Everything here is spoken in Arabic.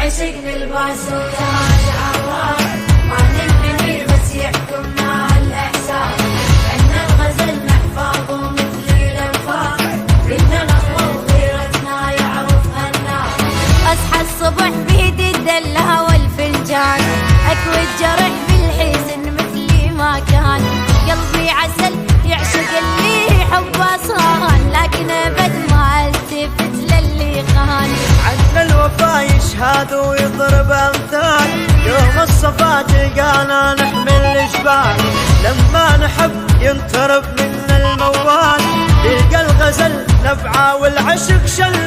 عشقنا الباس وتاج عوار، ما ننحني بس يحكمنا الإحساس، عنا الغزل نحفظ مثل الأنفاس، كنا نخوض غيرتنا يعرفها الناس. أصحى الصبح بيد الدلة والفنجان، أكوي الجرح بالحزن مثلي ما كان، قلبي عسل يعشق اللي حبه صان، لكن أبد ما التفت للي خان. عنا الوفا يشهد ويضرب أمثال، يوم الصفا تلقانا نحمل الجبال، لما نحب ينطرب منا الموال، تلقى الغزل نبعه والعشق شل